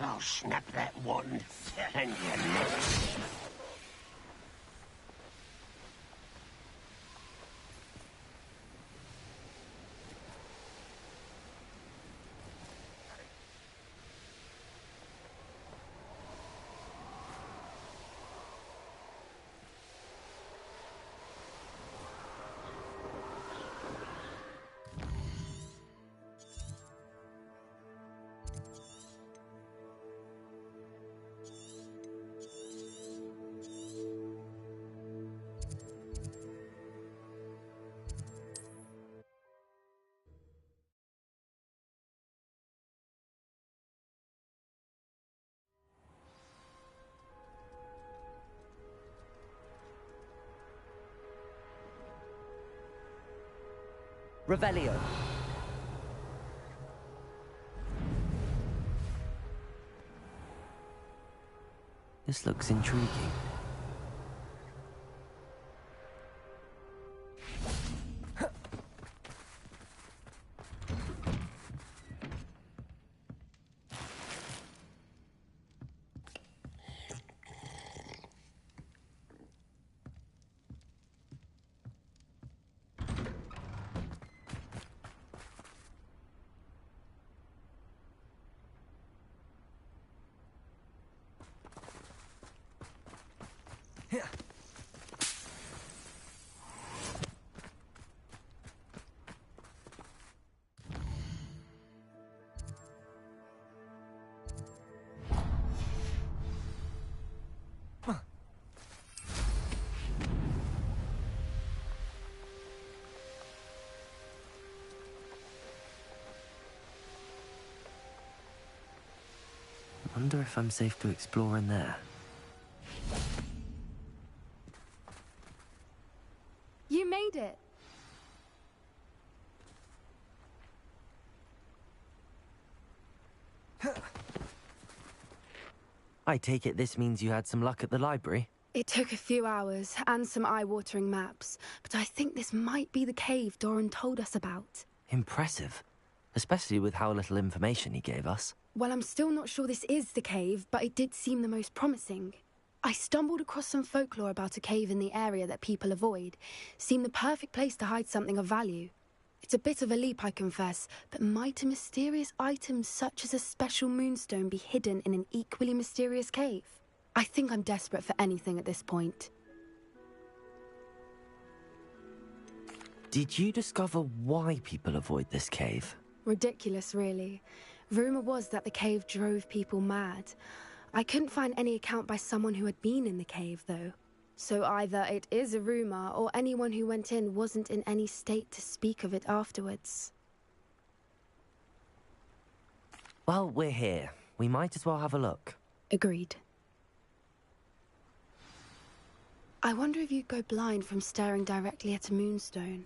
I'll snap that wand, and you're next. Revelio. This looks intriguing. I wonder if I'm safe to explore in there. You made it! I take it this means you had some luck at the library? It took a few hours and some eye-watering maps, but I think this might be the cave Doran told us about. Impressive. Especially with how little information he gave us. Well, I'm still not sure this is the cave, but it did seem the most promising. I stumbled across some folklore about a cave in the area that people avoid. Seemed the perfect place to hide something of value. It's a bit of a leap, I confess, but might a mysterious item such as a special moonstone be hidden in an equally mysterious cave? I think I'm desperate for anything at this point. Did you discover why people avoid this cave? Ridiculous, really. Rumor was that the cave drove people mad. I couldn't find any account by someone who had been in the cave, though. So either it is a rumor, or anyone who went in wasn't in any state to speak of it afterwards. Well, we're here. We might as well have a look. Agreed. I wonder if you'd go blind from staring directly at a moonstone.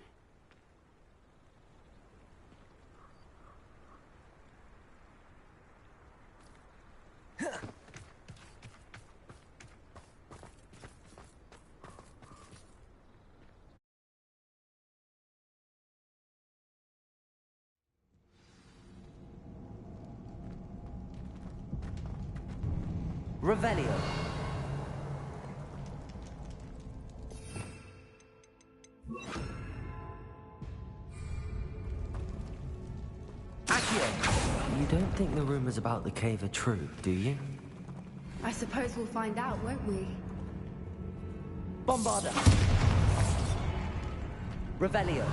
Revelio. Accio. You don't think the rumors about the cave are true, do you? I suppose we'll find out, won't we? Bombarda. Revelio.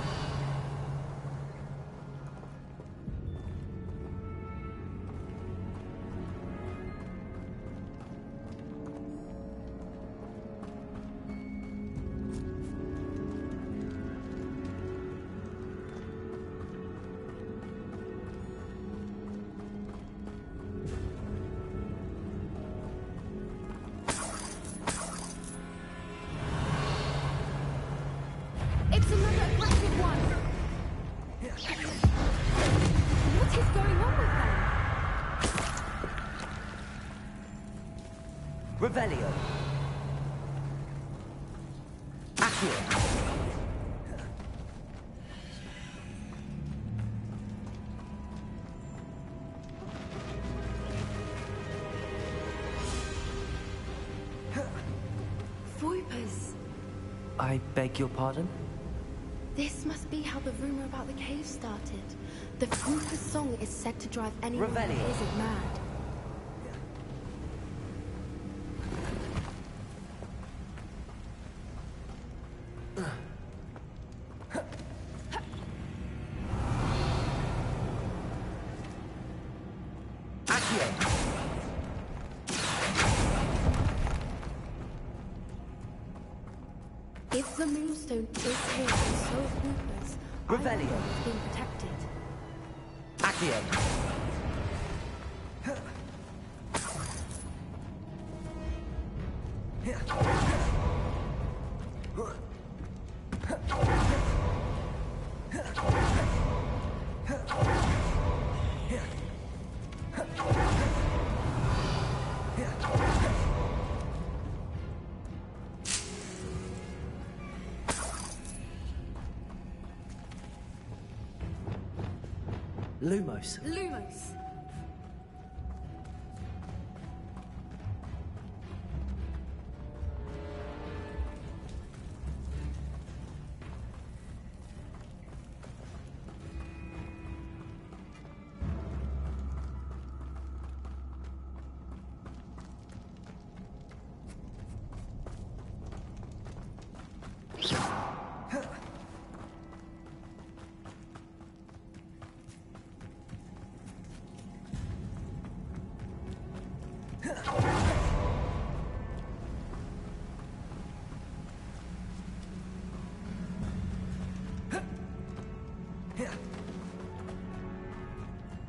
It's another aggressive one! What is going on with them? Revelio. Accio. beg your pardon? This must be how the rumor about the cave started. The Fruiter's song is said to drive anyone who Revelio. hears it mad. If the moonstone is here and so are Fruiters, I wonder Revelio. if it's being protected. Accio. Lumos. Lumos!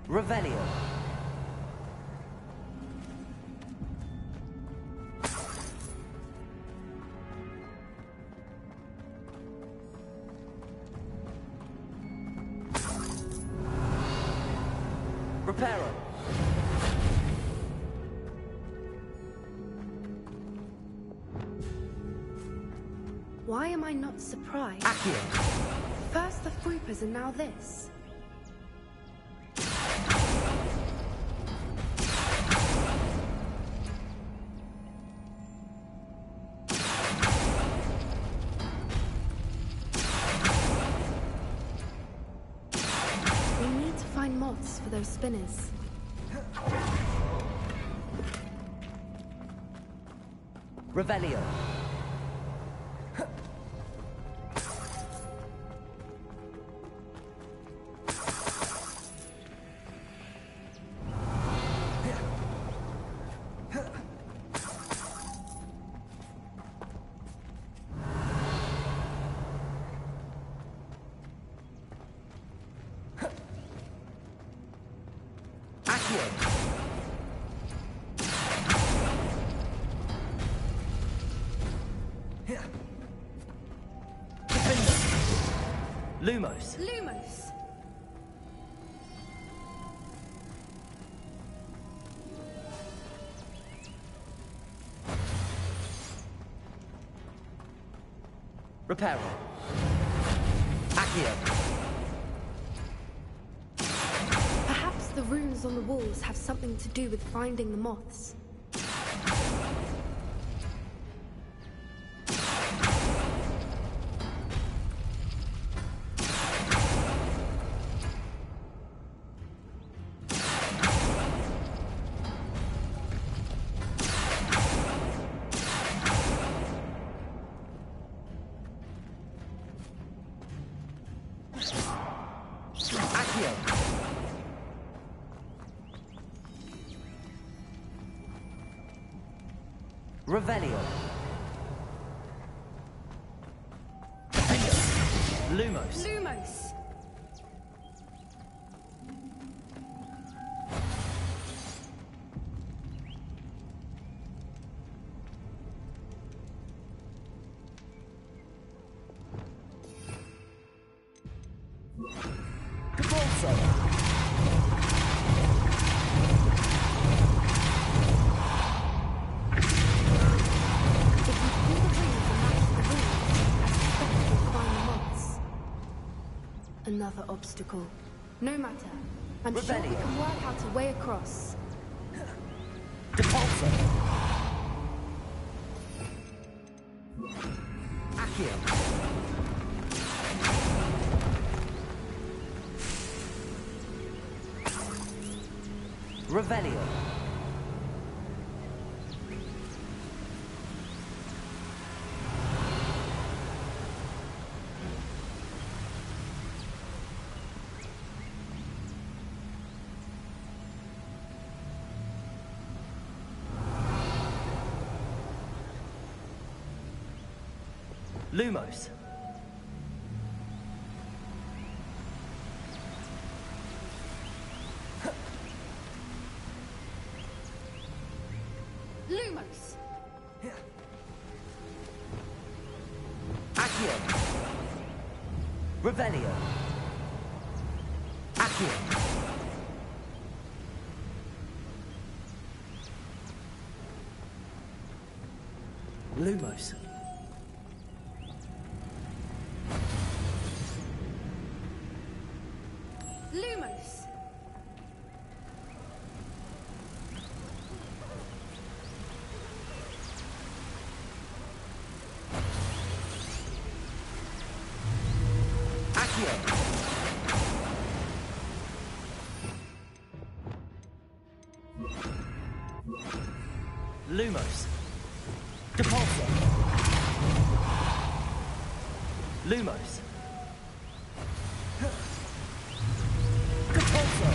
Revelio. Reparo. Why am I not surprised? Accio. First the Fruiters and now this. We need to find moths for those spinners. Revelio. Accio. Lumos. Lumos! Reparo. Accio. Perhaps the runes on the walls have something to do with finding the moths. Accio. Revelio. Lumos. Lumos! Another obstacle. No matter. I'm sure we Revelio. can work out a way across. Accio. Revelio. Lumos. Lumos! Accio. Revelio. Accio. Lumos. Lumos! Accio. Lumos. Depulso. Lumos. Depulso.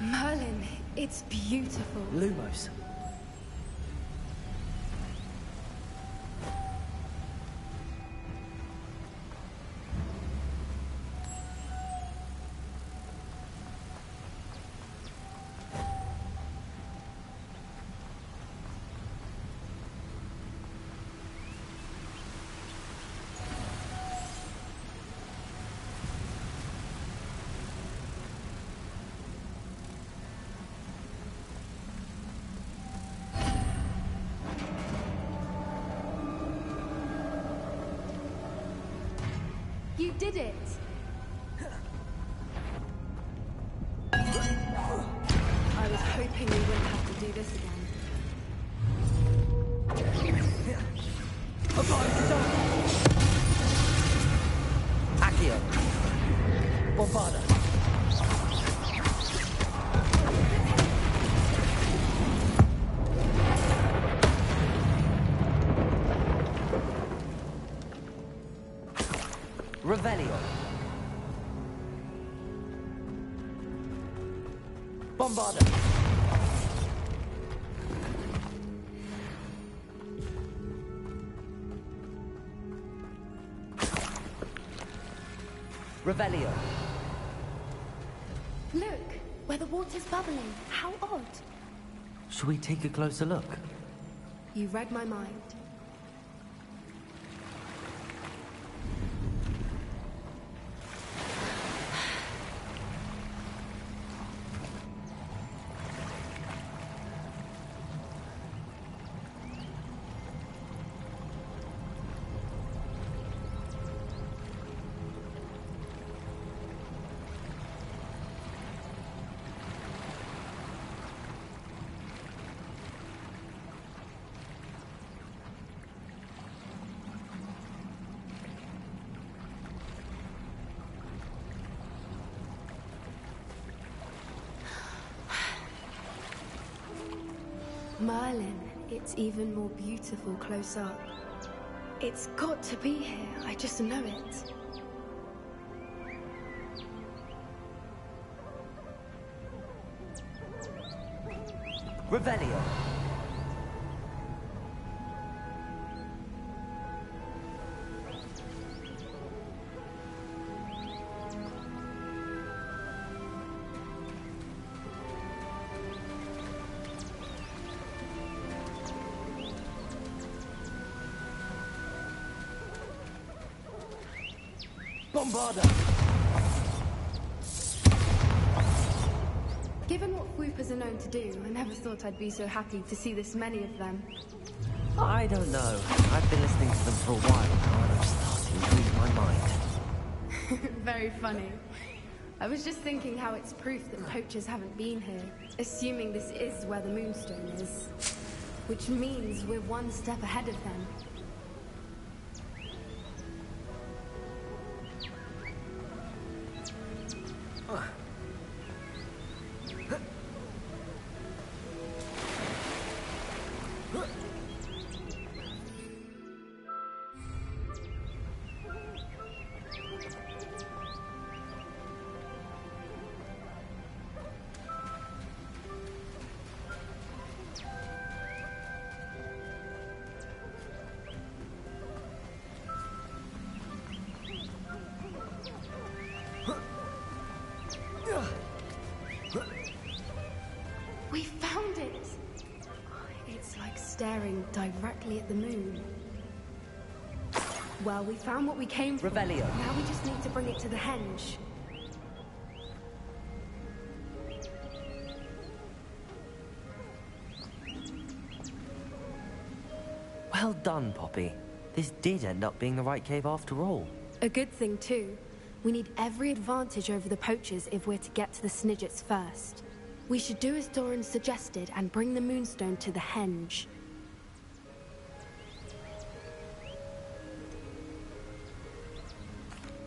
Merlin, it's beautiful. Lumos. You did it! I was hoping we wouldn't have to do this again. Accio. Bombarda. Revelio. Bombarda. Revelio. Look, where the water's bubbling. How odd. Shall we take a closer look? You read my mind. Merlin, it's even more beautiful close up. It's got to be here, I just know it. Revelio. Bombarda. Given what swoopers are known to do, I never thought I'd be so happy to see this many of them. I don't know. I've been listening to them for a while now, and I'm starting to lose my mind. Very funny. I was just thinking how it's proof that poachers haven't been here, assuming this is where the Moonstone is. Which means we're one step ahead of them. We found it! It's like staring directly at the moon. Well, we found what we came for. Revelio. Now we just need to bring it to the henge. Well done, Poppy. This did end up being the right cave after all. A good thing, too. We need every advantage over the poachers if we're to get to the Snidgets first. We should do as Doran suggested and bring the Moonstone to the henge.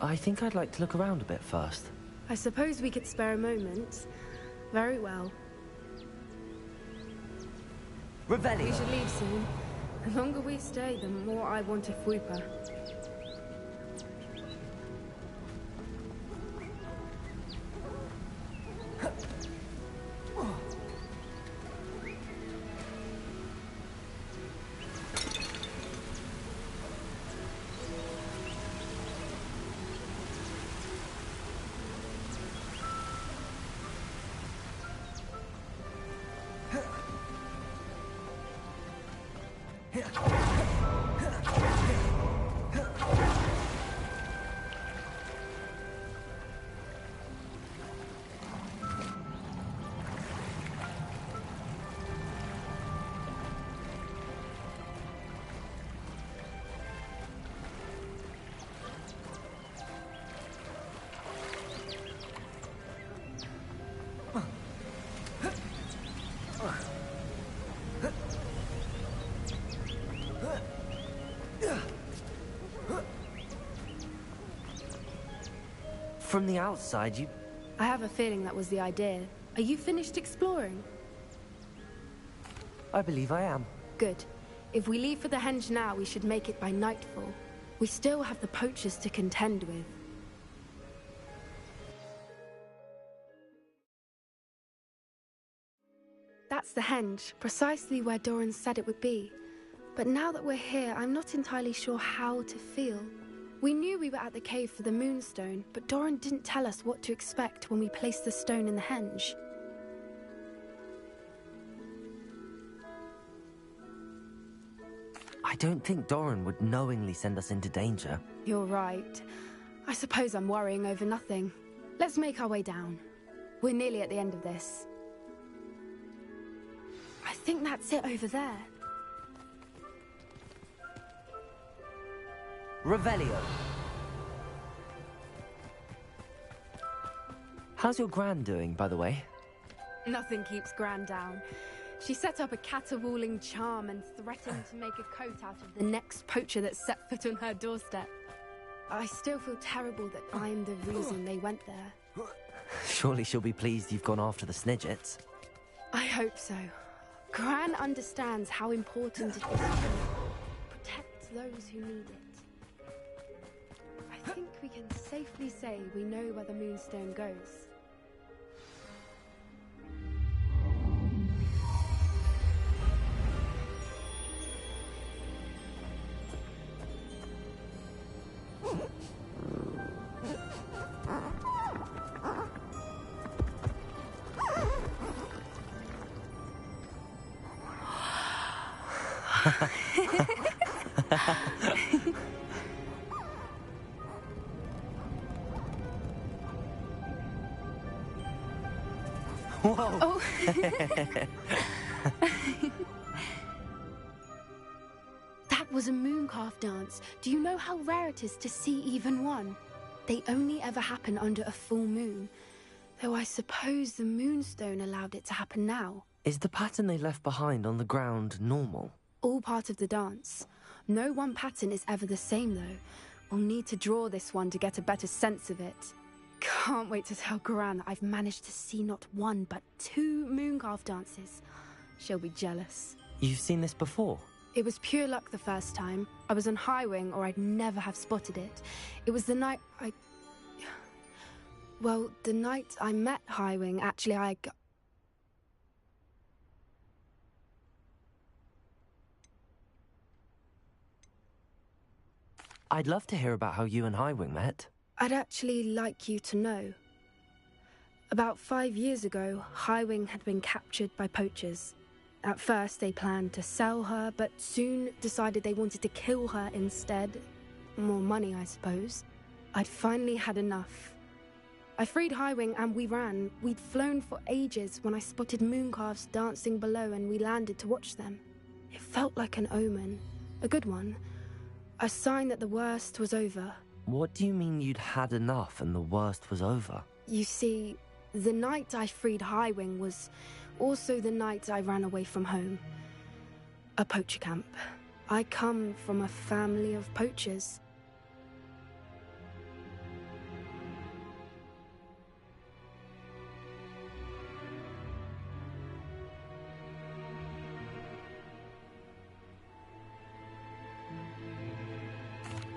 I think I'd like to look around a bit first. I suppose we could spare a moment. Very well. Revelio! We should leave soon. The longer we stay, the more I want a Fwooper. From the outside, you... I have a feeling that was the idea. Are you finished exploring? I believe I am. Good. If we leave for the henge now, we should make it by nightfall. We still have the poachers to contend with. That's the henge, precisely where Doran said it would be. But now that we're here, I'm not entirely sure how to feel. We knew we were at the cave for the Moonstone, but Doran didn't tell us what to expect when we placed the stone in the henge. I don't think Doran would knowingly send us into danger. You're right. I suppose I'm worrying over nothing. Let's make our way down. We're nearly at the end of this. I think that's it over there. Revelio! How's your Gran doing, by the way? Nothing keeps Gran down. She set up a caterwauling charm and threatened to make a coat out of the next poacher that set foot on her doorstep. I still feel terrible that I'm the reason they went there. Surely she'll be pleased you've gone after the Snidgets. I hope so. Gran understands how important it is to protect those who need it. I think we can safely say we know where the Moonstone goes. Whoa! Oh. That was a mooncalf dance. Do you know how rare it is to see even one? they only ever happen under a full moon. Though I suppose the moonstone allowed it to happen now. Is the pattern they left behind on the ground normal? All part of the dance. No one pattern is ever the same, though. We'll need to draw this one to get a better sense of it. Can't wait to tell Gran that I've managed to see not one, but 2 mooncalf dances. She'll be jealous. You've seen this before? It was pure luck the first time. I was on Highwing, or I'd never have spotted it. It was the night Well, the night I met Highwing, actually, I'd love to hear about how you and Highwing met. I'd actually like you to know. About 5 years ago, Highwing had been captured by poachers. At first, they planned to sell her, but soon decided they wanted to kill her instead. More money, I suppose. I'd finally had enough. I freed Highwing and we ran. We'd flown for ages when I spotted mooncalves dancing below and we landed to watch them. It felt like an omen. A good one. A sign that the worst was over. What do you mean you'd had enough and the worst was over? You see, the night I freed Highwing was also the night I ran away from home. A poacher camp. I come from a family of poachers.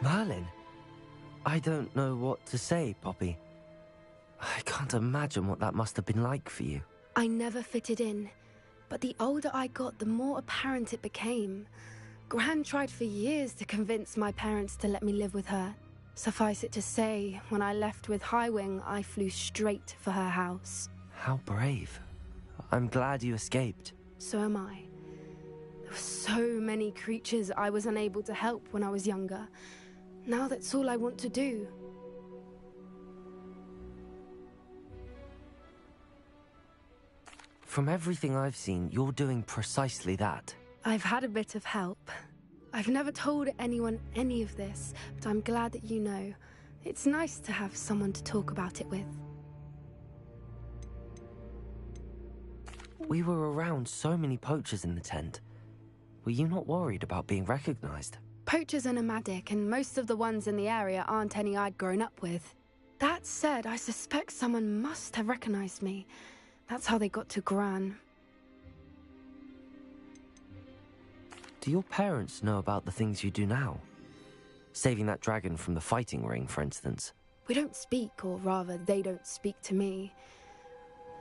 Merlin? I don't know what to say, Poppy. I can't imagine what that must have been like for you. I never fitted in, but the older I got, the more apparent it became. Gran tried for years to convince my parents to let me live with her. Suffice it to say, when I left with Highwing, I flew straight for her house. How brave. I'm glad you escaped. So am I. There were so many creatures I was unable to help when I was younger. Now that's all I want to do. From everything I've seen, you're doing precisely that. I've had a bit of help. I've never told anyone any of this, but I'm glad that you know. It's nice to have someone to talk about it with. We were around so many poachers in the tent. Were you not worried about being recognized? Poachers are nomadic, and most of the ones in the area aren't any I'd grown up with. That said, I suspect someone must have recognized me. That's how they got to Gran. Do your parents know about the things you do now? Saving that dragon from the fighting ring, for instance. We don't speak, or rather, they don't speak to me.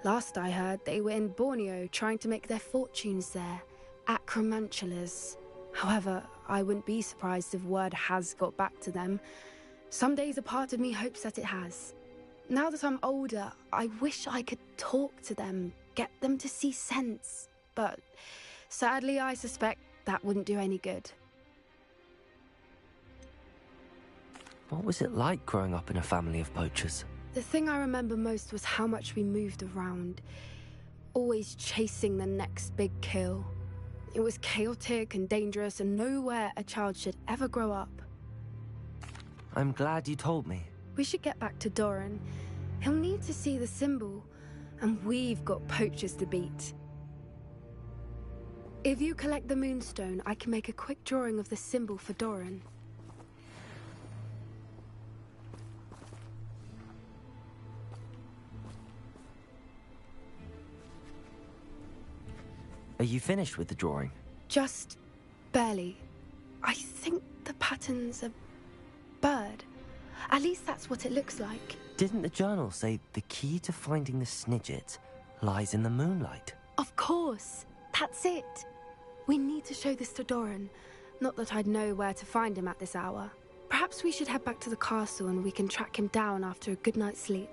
Last I heard, they were in Borneo trying to make their fortunes there. Acromantulas. However, I wouldn't be surprised if word has got back to them. Some days a part of me hopes that it has. Now that I'm older, I wish I could talk to them, get them to see sense. But sadly, I suspect that wouldn't do any good. What was it like growing up in a family of poachers? The thing I remember most was how much we moved around, always chasing the next big kill. It was chaotic and dangerous, and nowhere a child should ever grow up. I'm glad you told me. We should get back to Doran. He'll need to see the symbol, and we've got poachers to beat. If you collect the moonstone, I can make a quick drawing of the symbol for Doran. Are you finished with the drawing? Just barely. I think the pattern's a bird. At least that's what it looks like. Didn't the journal say the key to finding the Snidget lies in the moonlight? Of course. That's it. We need to show this to Doran. Not that I'd know where to find him at this hour. Perhaps we should head back to the castle and we can track him down after a good night's sleep.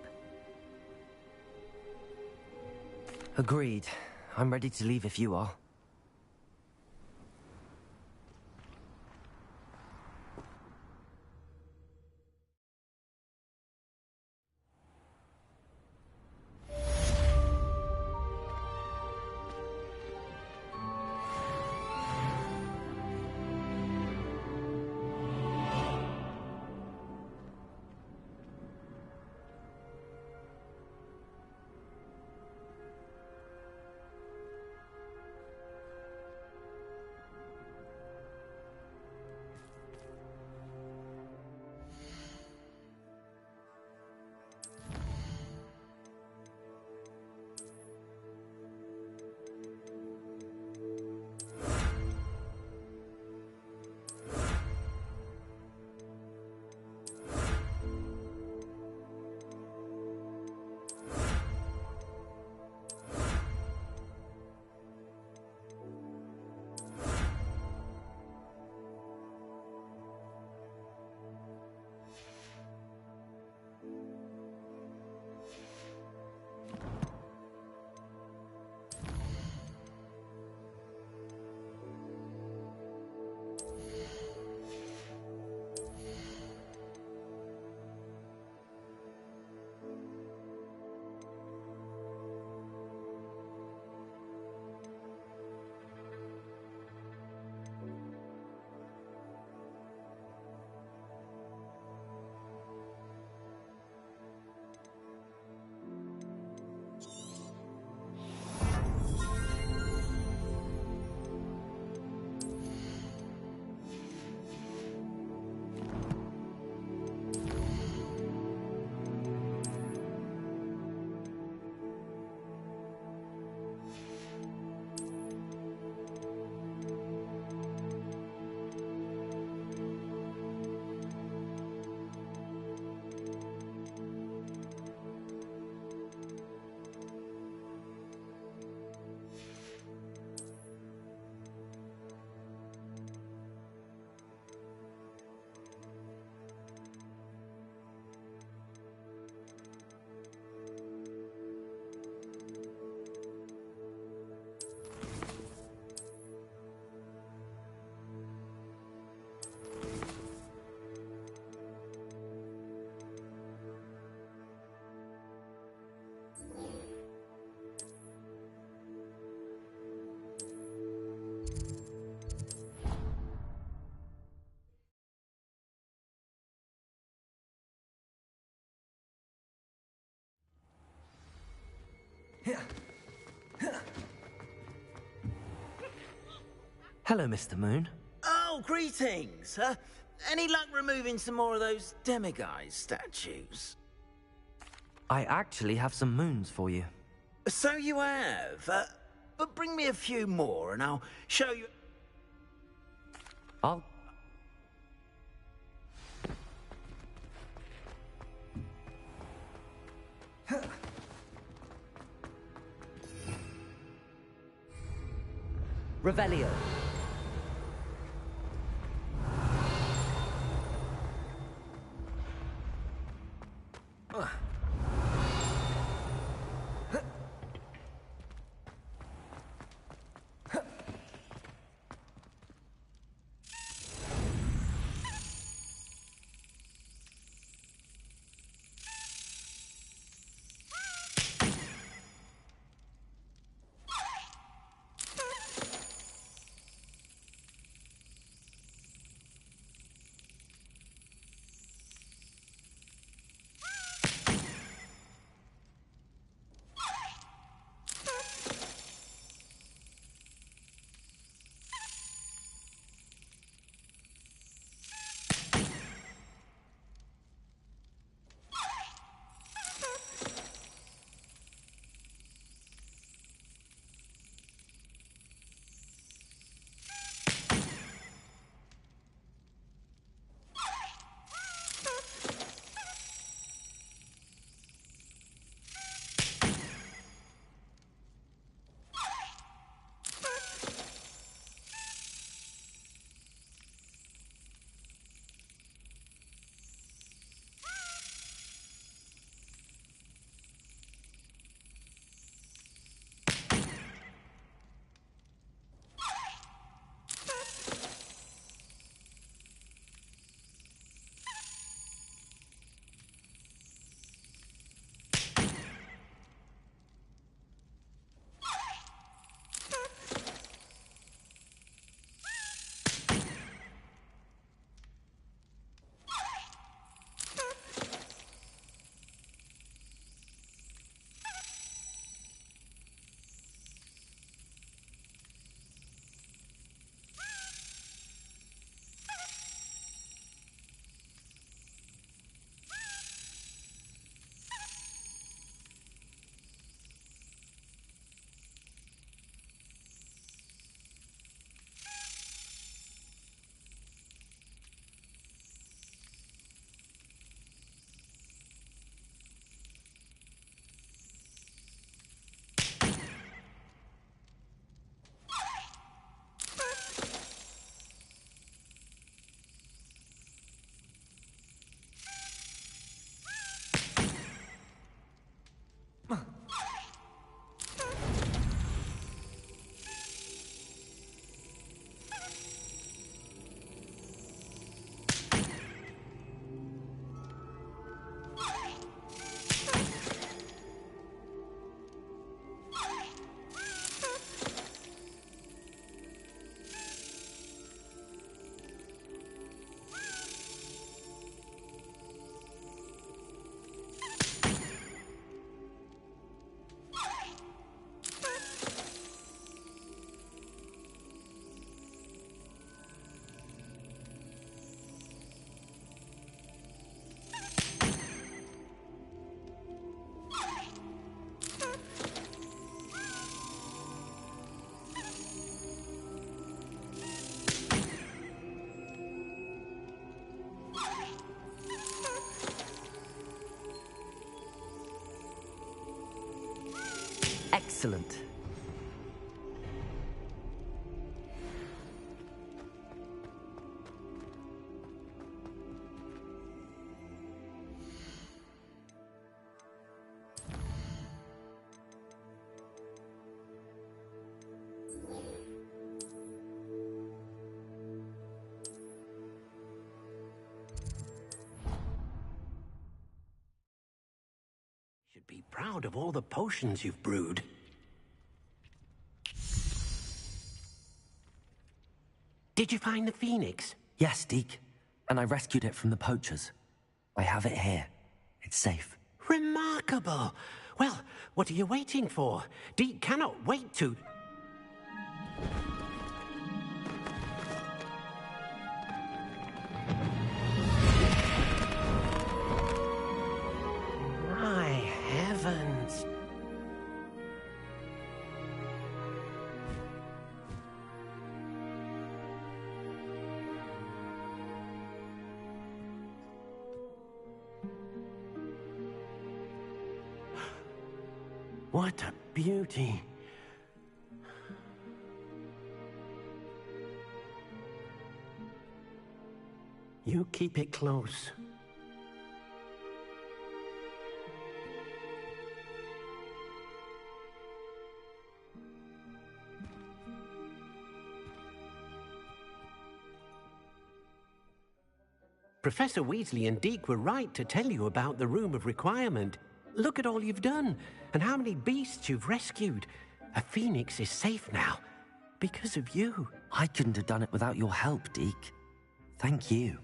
Agreed. I'm ready to leave if you are. Hello, Mr. Moon. Oh, greetings. Any luck removing some more of those demiguise statues? I actually have some moons for you. So you have. But bring me a few more and I'll show you... I'll... Revelio. Excellent. Should be proud of all the potions you've brewed. Did you find the phoenix? Yes, Deke. And I rescued it from the poachers. I have it here. It's safe. Remarkable! Well, what are you waiting for? Deke cannot wait to... My heavens. What a beauty. You keep it close. Professor Weasley and Deke were right to tell you about the Room of Requirement. Look at all you've done, and how many beasts you've rescued. A phoenix is safe now, because of you. I couldn't have done it without your help, Deke. Thank you.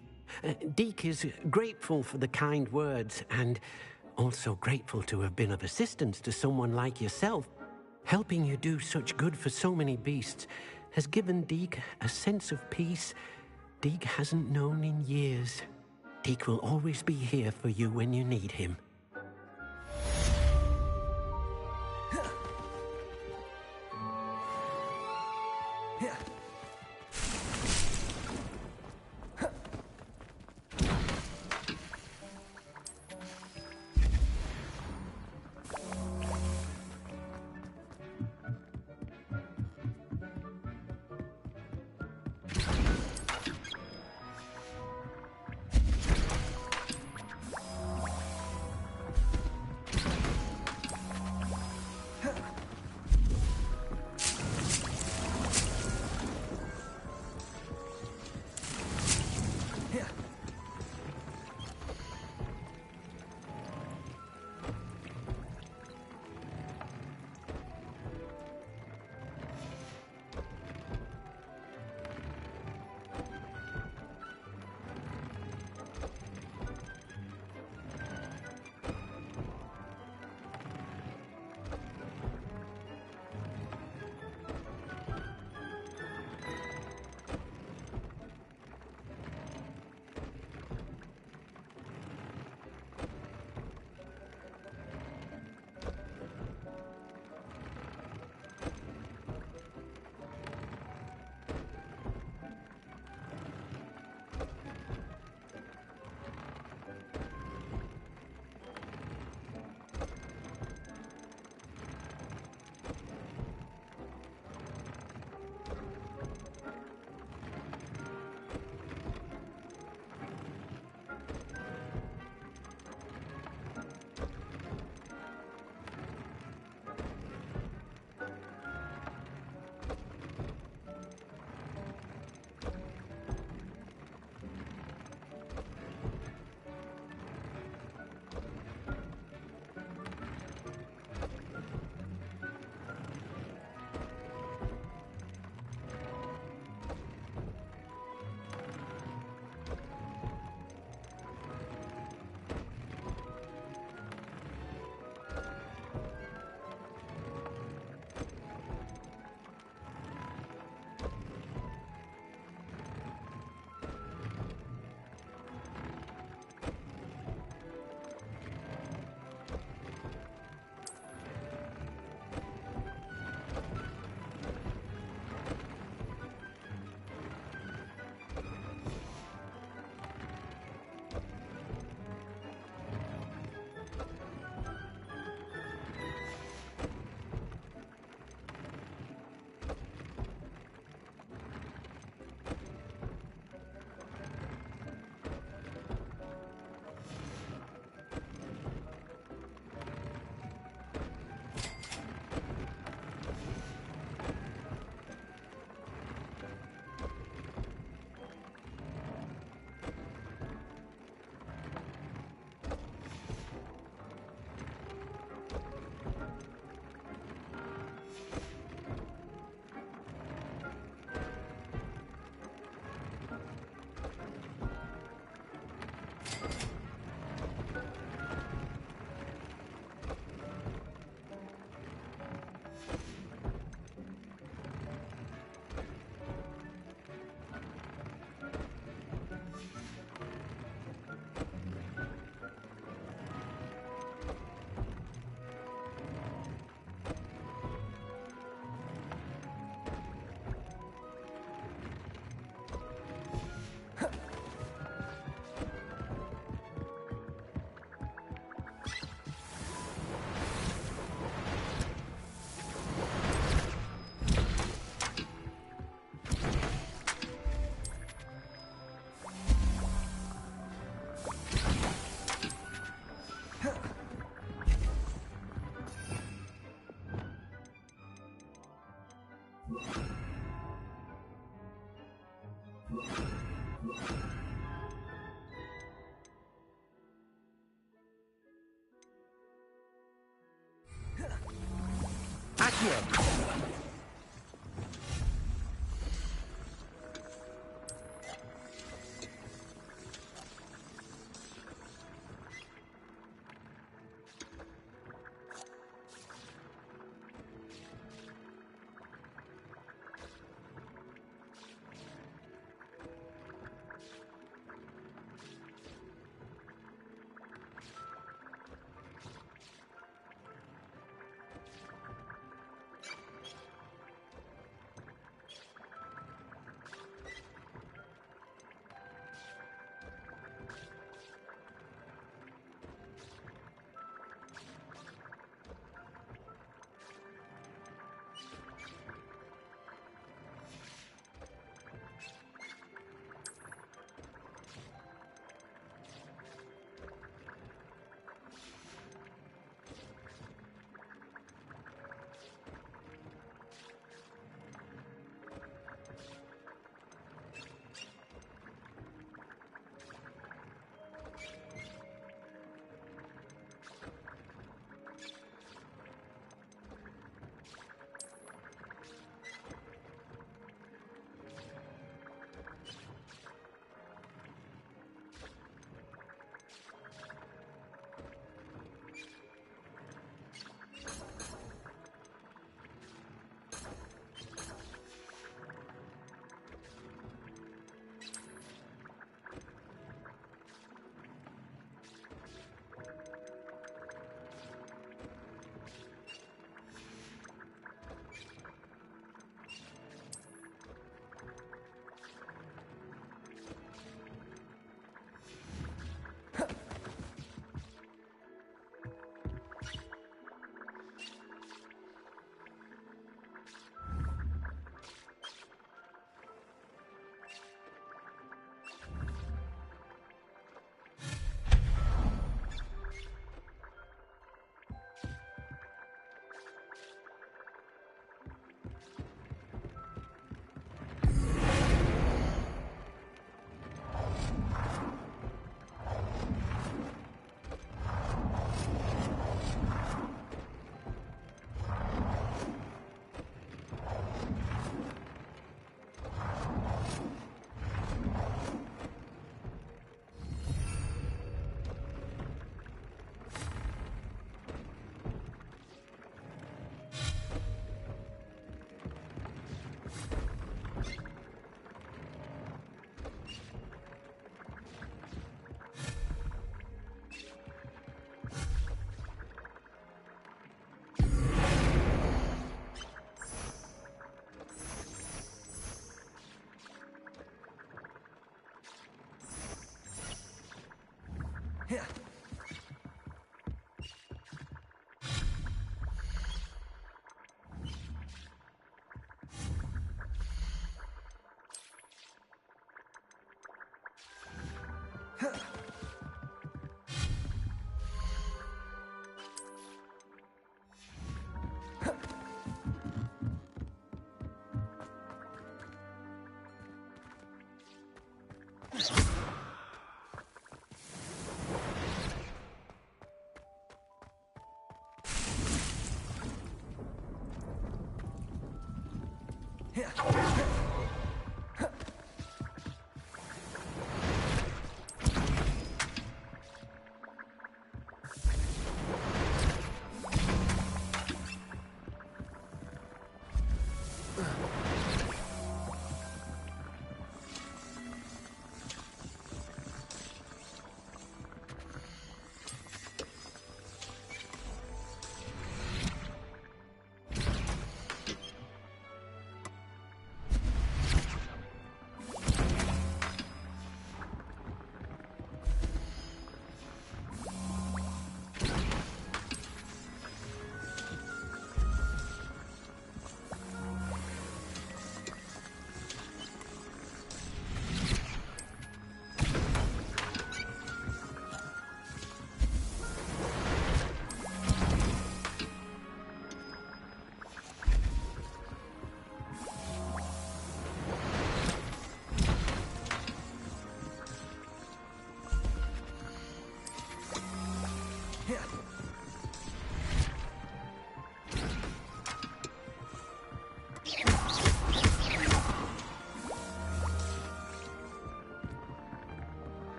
Deke is grateful for the kind words, and also grateful to have been of assistance to someone like yourself. Helping you do such good for so many beasts has given Deke a sense of peace Deke hasn't known in years. Deke will always be here for you when you need him.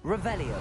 Revelio.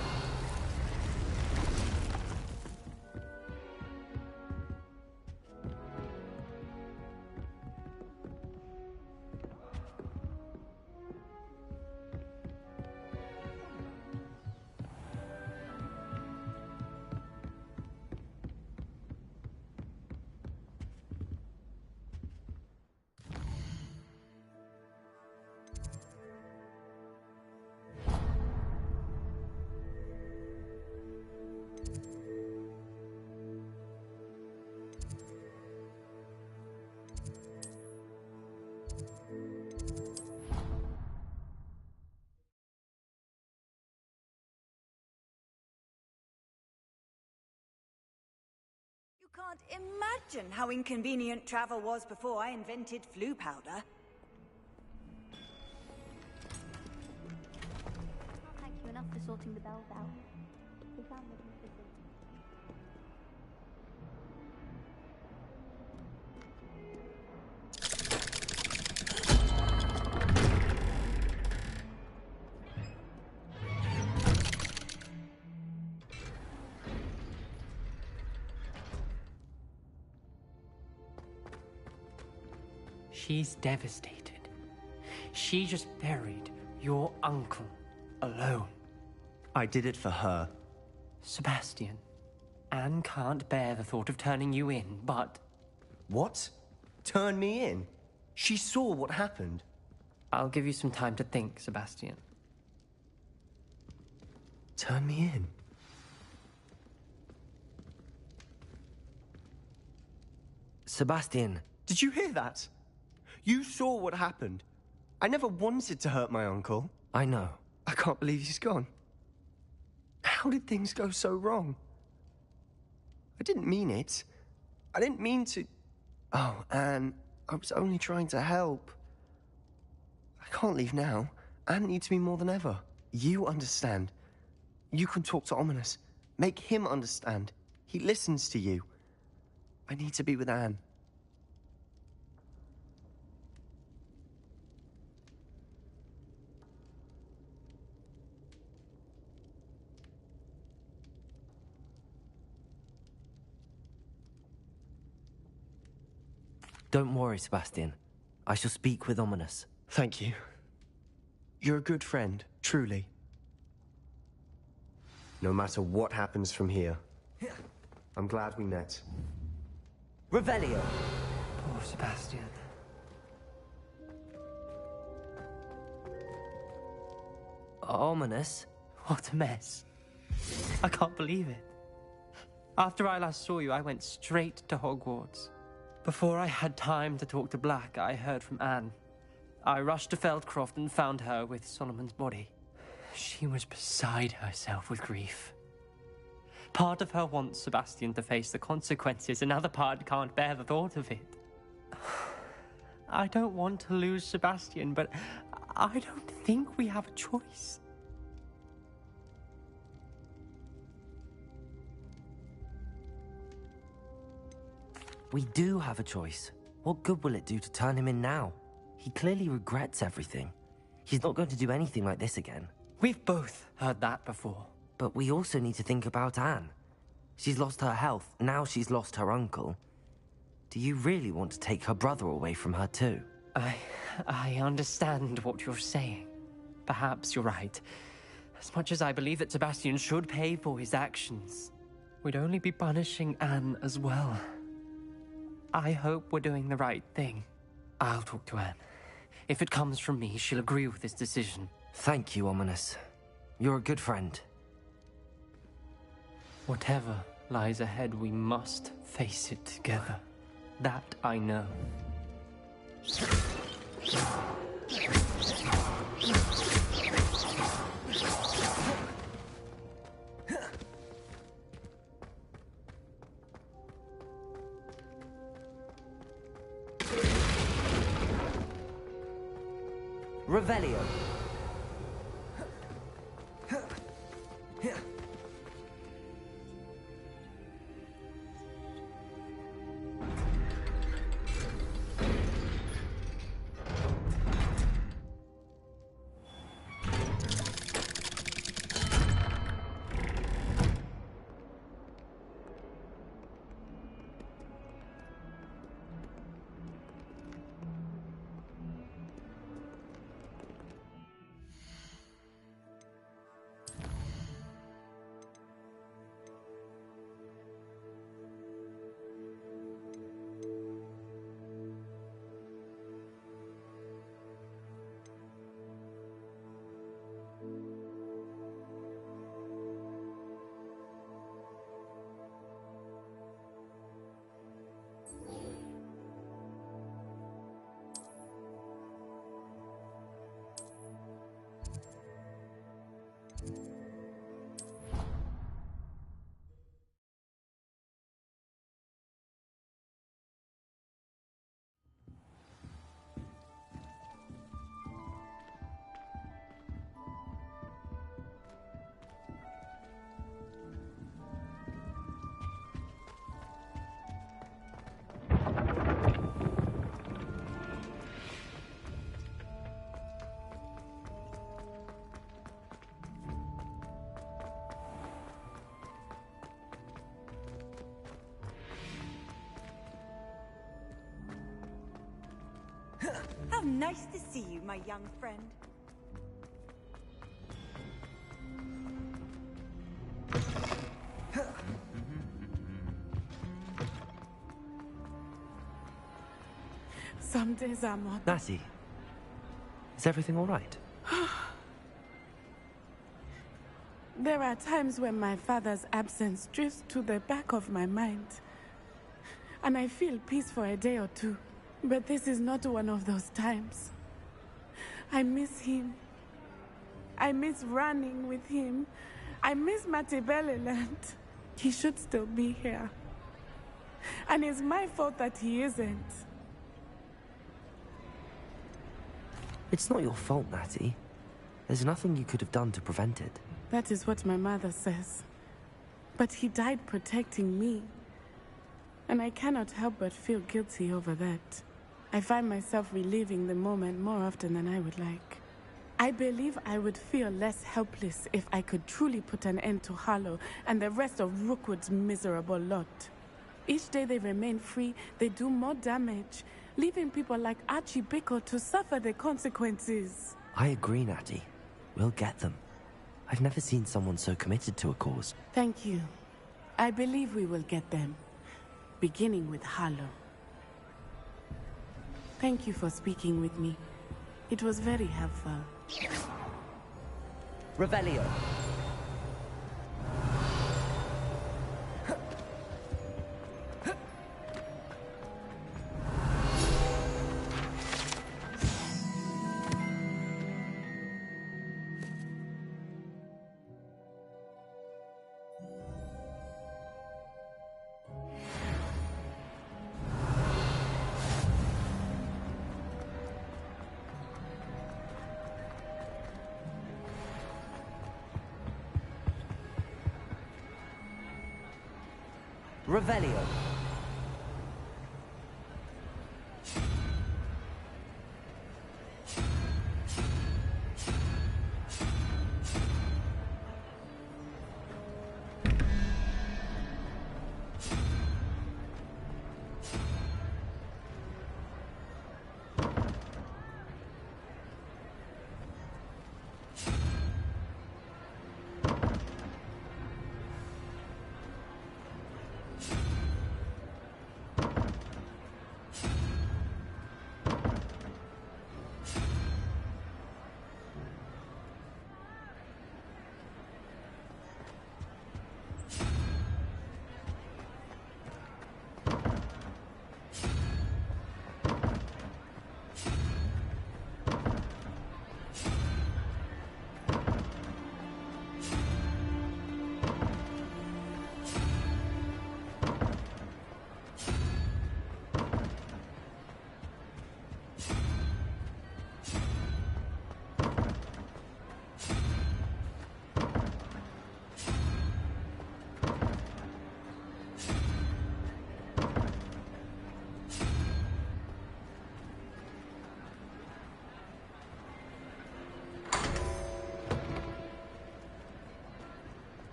Can't imagine how inconvenient travel was before I invented flu powder. Can't thank you enough for sorting the bells out. We found them missing. She's devastated. She just buried your uncle alone. I did it for her. Sebastian, Anne can't bear the thought of turning you in, but... What? Turn me in? She saw what happened. I'll give you some time to think, Sebastian. Turn me in? Sebastian. Did you hear that? You saw what happened. I never wanted to hurt my uncle. I know. I can't believe he's gone. How did things go so wrong? I didn't mean it. I didn't mean to... Oh, Anne, I was only trying to help. I can't leave now. Anne needs me more than ever. You understand. You can talk to Ominous. Make him understand. He listens to you. I need to be with Anne. Don't worry, Sebastian. I shall speak with Ominous. Thank you. You're a good friend, truly. No matter what happens from here, I'm glad we met. Revelio. Poor Sebastian. Ominous? What a mess. I can't believe it. After I last saw you, I went straight to Hogwarts. Before I had time to talk to Black, I heard from Anne. I rushed to Feldcroft and found her with Solomon's body. She was beside herself with grief. Part of her wants Sebastian to face the consequences, another part can't bear the thought of it. I don't want to lose Sebastian, but I don't think we have a choice. We do have a choice. What good will it do to turn him in now? He clearly regrets everything. He's not going to do anything like this again. We've both heard that before. But we also need to think about Anne. She's lost her health, now she's lost her uncle. Do you really want to take her brother away from her too? I understand what you're saying. Perhaps you're right. As much as I believe that Sebastian should pay for his actions, we'd only be punishing Anne as well. I hope we're doing the right thing. I'll talk to Anne. If it comes from me, she'll agree with this decision. Thank you, Ominous. You're a good friend. Whatever lies ahead, we must face it together. That I know. Revelio. How nice to see you, my young friend. Some days I'm on. Natty, is everything all right? There are times when my father's absence drifts to the back of my mind, and I feel peace for a day or two. But this is not one of those times. I miss him. I miss running with him. I miss Matibeleland. He should still be here. And it's my fault that he isn't. It's not your fault, Natty. There's nothing you could have done to prevent it. That is what my mother says. But he died protecting me. And I cannot help but feel guilty over that. I find myself reliving the moment more often than I would like. I believe I would feel less helpless if I could truly put an end to Harlow and the rest of Rookwood's miserable lot. Each day they remain free, they do more damage, leaving people like Archie Bickle to suffer the consequences. I agree, Natty. We'll get them. I've never seen someone so committed to a cause. Thank you. I believe we will get them, beginning with Harlow. Thank you for speaking with me. It was very helpful. Revelio. Revelio.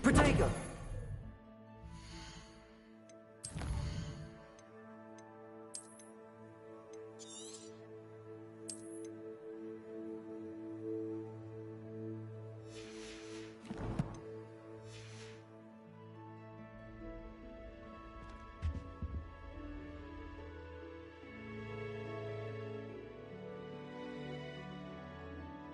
Protego!